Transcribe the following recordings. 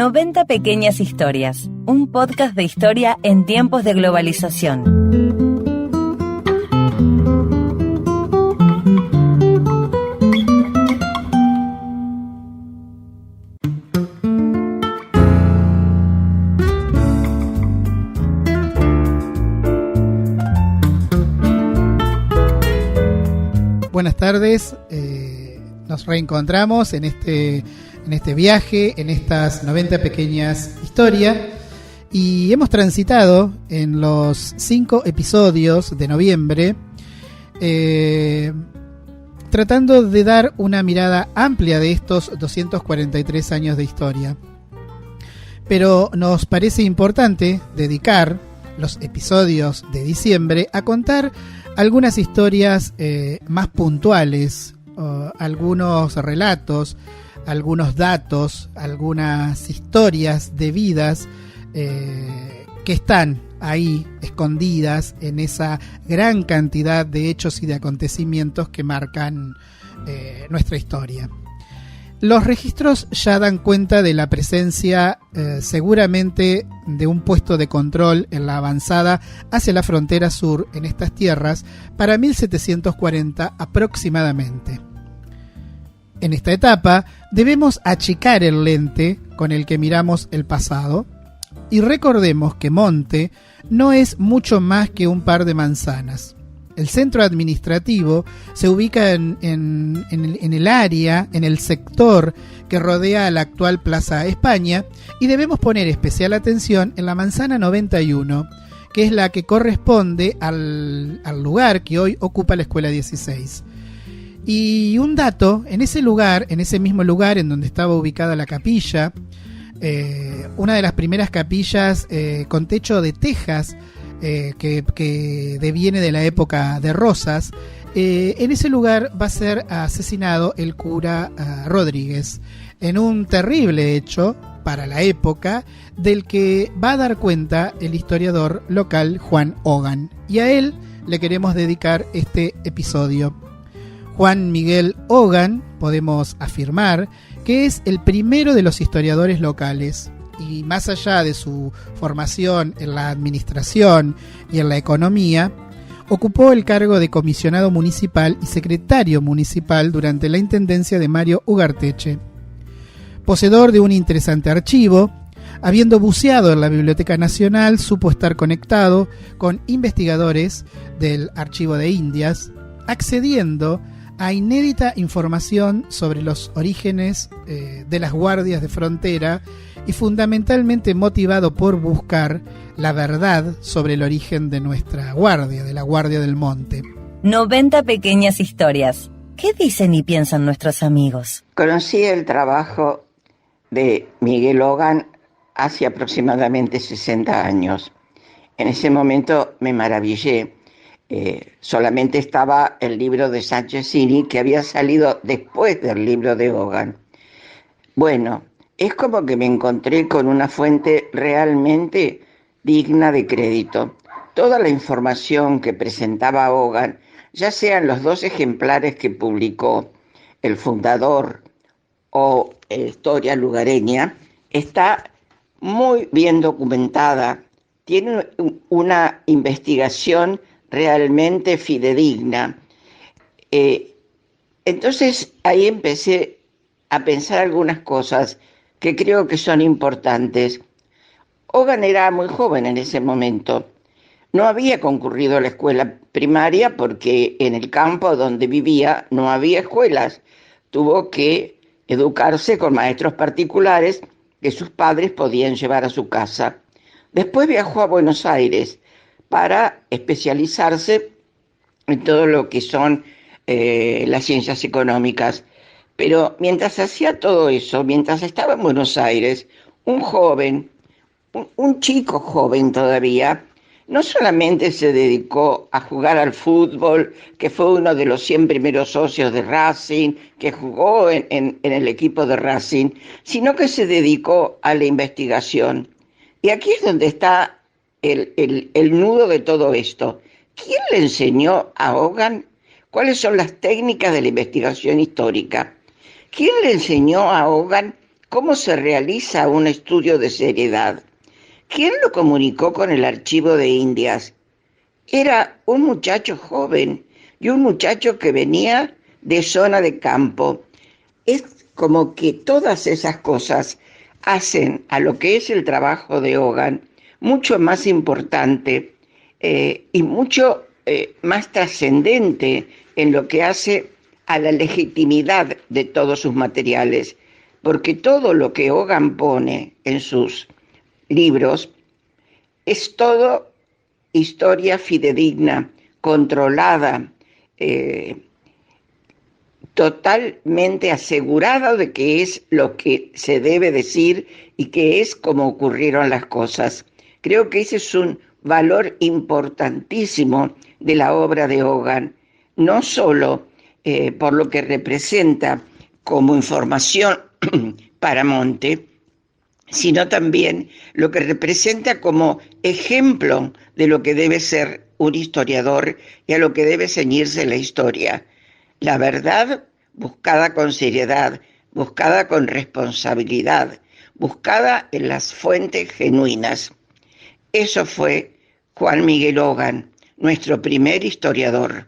90 pequeñas historias, un podcast de historia en tiempos de globalización. Buenas tardes, nos reencontramos en este viaje, en estas 90 pequeñas historias, y hemos transitado en los 5 episodios de noviembre tratando de dar una mirada amplia de estos 243 años de historia. Pero nos parece importante dedicar los episodios de diciembre a contar algunas historias más puntuales, algunos relatos, algunos datos, algunas historias de vidas que están ahí escondidas en esa gran cantidad de hechos y de acontecimientos que marcan nuestra historia. Los registros ya dan cuenta de la presencia seguramente de un puesto de control en la avanzada hacia la frontera sur en estas tierras para 1740 aproximadamente. En esta etapa debemos achicar el lente con el que miramos el pasado y recordemos que Monte no es mucho más que un par de manzanas. El centro administrativo se ubica en el área, en el sector que rodea a la actual Plaza España, y debemos poner especial atención en la manzana 91, que es la que corresponde al lugar que hoy ocupa la Escuela 16. Y un dato, en ese lugar, en ese mismo lugar en donde estaba ubicada la capilla, una de las primeras capillas con techo de tejas, que deviene de la época de Rosas, en ese lugar va a ser asesinado el cura Rodríguez, en un terrible hecho para la época del que va a dar cuenta el historiador local Juan Hogan, y a él le queremos dedicar este episodio. Juan Miguel Hogan, podemos afirmar que es el primero de los historiadores locales, y más allá de su formación en la administración y en la economía, ocupó el cargo de comisionado municipal y secretario municipal durante la intendencia de Mario Ugarteche. Poseedor de un interesante archivo, habiendo buceado en la Biblioteca Nacional, supo estar conectado con investigadores del Archivo de Indias, accediendo a inédita información sobre los orígenes de las guardias de frontera, y fundamentalmente motivado por buscar la verdad sobre el origen de nuestra guardia, de la Guardia del Monte. 90 pequeñas historias. ¿Qué dicen y piensan nuestros amigos? Conocí el trabajo de Miguel Hogan hace aproximadamente 60 años. En ese momento me maravillé. Solamente estaba el libro de Sánchez Cini, que había salido después del libro de Hogan. Bueno, es como que me encontré con una fuente realmente digna de crédito. Toda la información que presentaba Hogan, ya sean los 2 ejemplares que publicó el fundador o Historia Lugareña, está muy bien documentada. Tiene una investigación realmente fidedigna. Entonces ahí empecé a pensar algunas cosas que creo que son importantes. Hogan era muy joven en ese momento. No había concurrido a la escuela primaria porque en el campo donde vivía no había escuelas. Tuvo que educarse con maestros particulares que sus padres podían llevar a su casa. Después viajó a Buenos Aires para especializarse en todo lo que son las ciencias económicas. Pero mientras hacía todo eso, mientras estaba en Buenos Aires, un joven, un chico joven todavía, no solamente se dedicó a jugar al fútbol, que fue uno de los 100 primeros socios de Racing, que jugó en el equipo de Racing, sino que se dedicó a la investigación. Y aquí es donde está el nudo de todo esto. ¿Quién le enseñó a Hogan cuáles son las técnicas de la investigación histórica? ¿Quién le enseñó a Hogan ¿Cómo se realiza un estudio de seriedad? ¿Quién lo comunicó con el Archivo de Indias? Era un muchacho joven y un muchacho que venía de zona de campo. Es como que todas esas cosas hacen a lo que es el trabajo de Hogan mucho más importante y mucho más trascendente en lo que hace a la legitimidad de todos sus materiales, porque todo lo que Hogan pone en sus libros es todo historia fidedigna, controlada, totalmente asegurada de que es lo que se debe decir y que es como ocurrieron las cosas. Creo que ese es un valor importantísimo de la obra de Hogan, no solo por lo que representa como información para Monte, sino también lo que representa como ejemplo de lo que debe ser un historiador y a lo que debe ceñirse la historia. La verdad buscada con seriedad, buscada con responsabilidad, buscada en las fuentes genuinas. Eso fue Juan Miguel Hogan, nuestro primer historiador,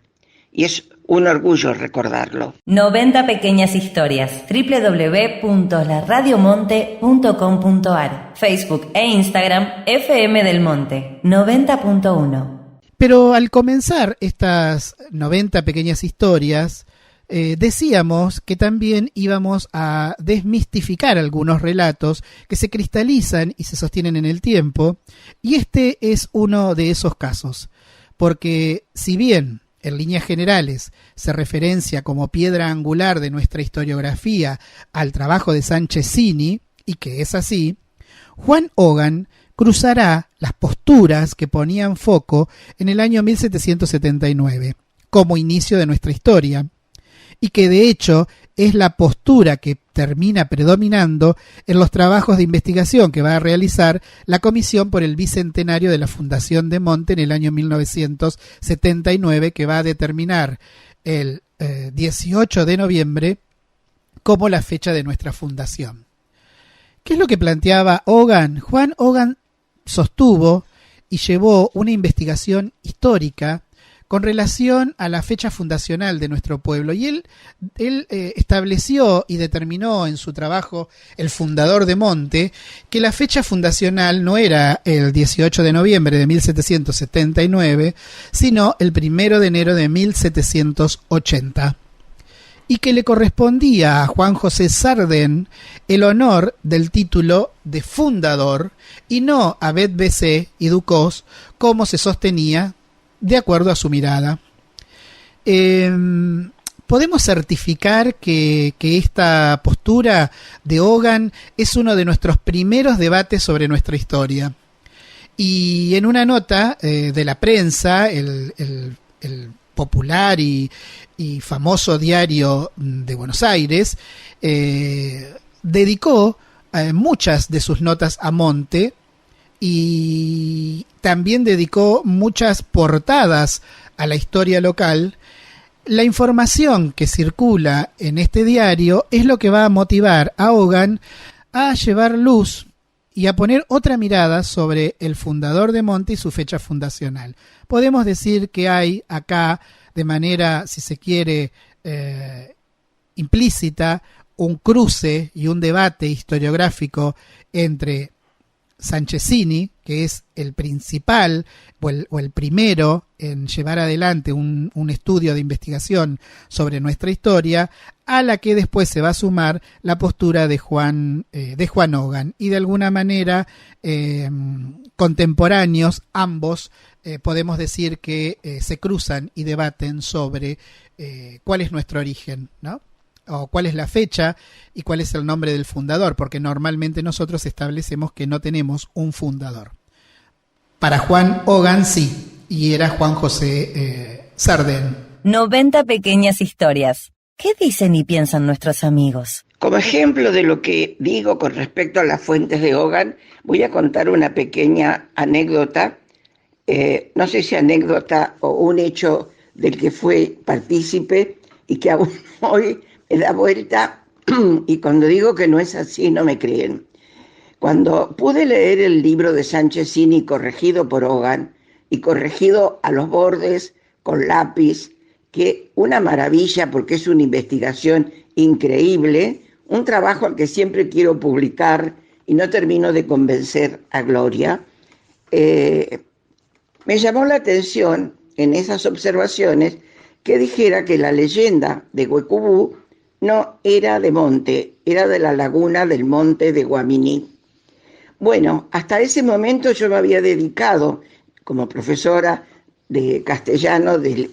y es un orgullo recordarlo. 90 pequeñas historias. www.laradiomonte.com.ar. Facebook e Instagram FM del Monte 90.1. Pero al comenzar estas 90 pequeñas historias, decíamos que también íbamos a desmistificar algunos relatos que se cristalizan y se sostienen en el tiempo, y este es uno de esos casos, porque si bien en líneas generales se referencia como piedra angular de nuestra historiografía al trabajo de Sánchez Cini, y que es así, Juan Hogan cruzará las posturas que ponían foco en el año 1779, como inicio de nuestra historia, y que de hecho es la postura que termina predominando en los trabajos de investigación que va a realizar la Comisión por el Bicentenario de la Fundación de Monte en el año 1979, que va a determinar el 18 de noviembre como la fecha de nuestra fundación. ¿Qué es lo que planteaba Hogan? Juan Hogan sostuvo y llevó una investigación histórica con relación a la fecha fundacional de nuestro pueblo, y él estableció y determinó en su trabajo El fundador de Monte que la fecha fundacional no era el 18 de noviembre de 1779, sino el 1 de enero de 1780, y que le correspondía a Juan José Sardén el honor del título de fundador y no a Bet-Bessé y Ducos, como se sostenía de acuerdo a su mirada. Podemos certificar que esta postura de Hogan es uno de nuestros primeros debates sobre nuestra historia. Y en una nota de la prensa, el popular y famoso diario de Buenos Aires dedicó muchas de sus notas a Monte, y también dedicó muchas portadas a la historia local. La información que circula en este diario es lo que va a motivar a Hogan a llevar luz y a poner otra mirada sobre el fundador de Monte y su fecha fundacional. Podemos decir que hay acá, de manera, si se quiere, implícita, un cruce y un debate historiográfico entre Sánchez Cini, que es el principal o el primero en llevar adelante un estudio de investigación sobre nuestra historia, a la que después se va a sumar la postura de Juan Hogan, y de alguna manera contemporáneos ambos. Podemos decir que se cruzan y debaten sobre cuál es nuestro origen, ¿no? O cuál es la fecha y cuál es el nombre del fundador, porque normalmente nosotros establecemos que no tenemos un fundador. Para Juan Hogan sí, y era Juan José Sardén. 90 pequeñas historias. ¿Qué dicen y piensan nuestros amigos? Como ejemplo de lo que digo con respecto a las fuentes de Hogan, voy a contar una pequeña anécdota, no sé si anécdota o un hecho del que fue partícipe y que aún hoy me da vuelta y cuando digo que no es así no me creen. Cuando pude leer el libro de Sanchezini corregido por Hogan y corregido a los bordes con lápiz, que una maravilla porque es una investigación increíble, un trabajo al que siempre quiero publicar y no termino de convencer a Gloria, me llamó la atención en esas observaciones que dijera que la leyenda de Huecubú no era de monte, era de la laguna del monte de Guaminí. Bueno, hasta ese momento yo me había dedicado como profesora de castellano del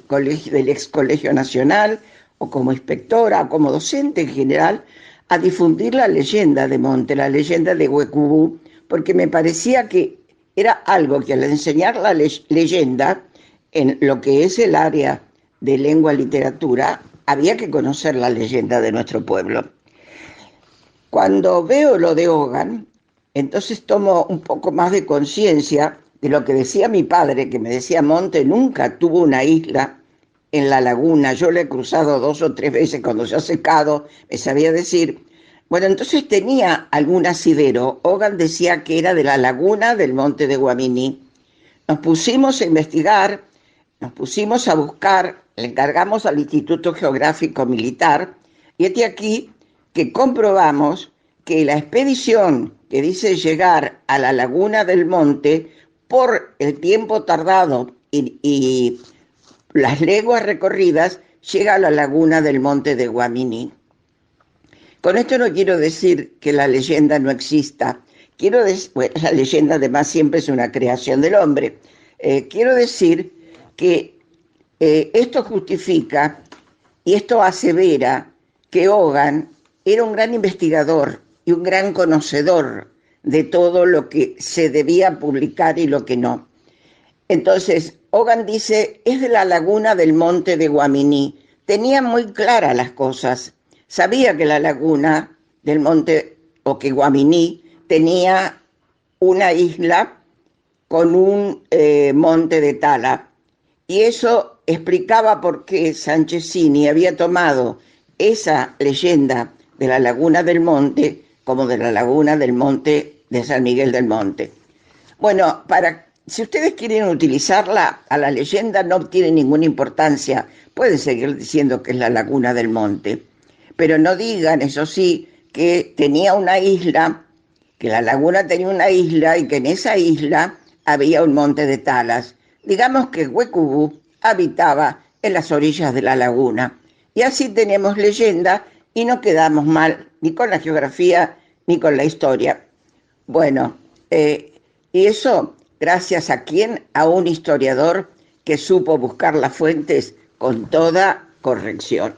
ex Colegio Nacional, o como inspectora, o como docente en general, a difundir la leyenda de monte, la leyenda de Huecubú, porque me parecía que era algo que al enseñar la leyenda en lo que es el área de lengua y literatura, había que conocer la leyenda de nuestro pueblo. Cuando veo lo de Hogan, entonces tomo un poco más de conciencia de lo que decía mi padre, que me decía: Monte nunca tuvo una isla en la laguna. Yo le he cruzado 2 o 3 veces cuando se ha secado, me sabía decir. Bueno, entonces tenía algún asidero. Hogan decía que era de la laguna del monte de Guaminí. Nos pusimos a investigar, nos pusimos a buscar, le encargamos al Instituto Geográfico Militar, y este aquí que comprobamos que la expedición que dice llegar a la laguna del monte, por el tiempo tardado y las leguas recorridas, llega a la laguna del monte de Guaminí. Con esto no quiero decir que la leyenda no exista. Bueno, la leyenda además siempre es una creación del hombre. Quiero decir que esto justifica y esto asevera que Hogan era un gran investigador y un gran conocedor de todo lo que se debía publicar y lo que no. Entonces, Hogan dice, es de la laguna del monte de Guaminí. Tenía muy claras las cosas. Sabía que la laguna del monte, o que Guaminí, tenía una isla con un monte de tala. Y eso explicaba por qué Sanchezini había tomado esa leyenda de la laguna del monte como de la laguna del monte de San Miguel del Monte. Bueno, si ustedes quieren utilizarla, a la leyenda no tiene ninguna importancia. Pueden seguir diciendo que es la laguna del monte. Pero no digan, eso sí, que tenía una isla, que la laguna tenía una isla y que en esa isla había un monte de talas. Digamos que Huecubú habitaba en las orillas de la laguna. Y así tenemos leyenda y no quedamos mal ni con la geografía ni con la historia. Bueno, y eso gracias a quién, a un historiador que supo buscar las fuentes con toda corrección.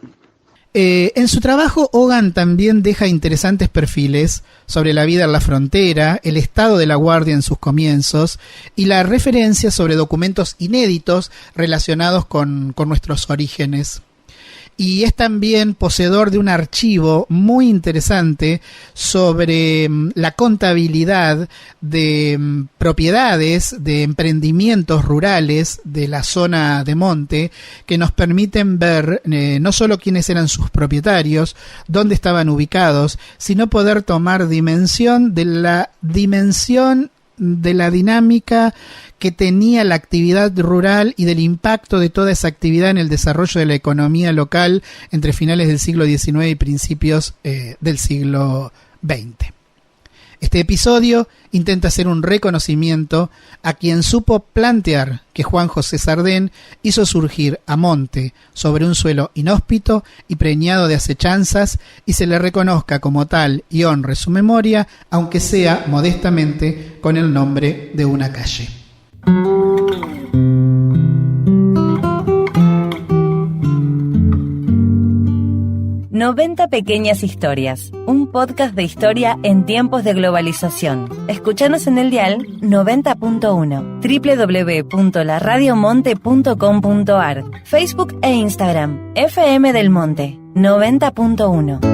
En su trabajo, Hogan también deja interesantes perfiles sobre la vida en la frontera, el estado de la Guardia en sus comienzos y la referencia sobre documentos inéditos relacionados con nuestros orígenes. Y es también poseedor de un archivo muy interesante sobre la contabilidad de propiedades, de emprendimientos rurales de la zona de monte, que nos permiten ver no solo quiénes eran sus propietarios, dónde estaban ubicados, sino poder tomar dimensión de la dinámica que tenía la actividad rural y del impacto de toda esa actividad en el desarrollo de la economía local entre finales del siglo XIX y principios del siglo XX. Este episodio intenta hacer un reconocimiento a quien supo plantear que Juan José Sardén hizo surgir a monte sobre un suelo inhóspito y preñado de acechanzas, y se le reconozca como tal y honre su memoria, aunque sea modestamente con el nombre de una calle. «90 pequeñas historias», un podcast de historia en tiempos de globalización. Escuchanos en el dial 90.1, www.laradiomonte.com.ar, Facebook e Instagram, FM del Monte 90.1.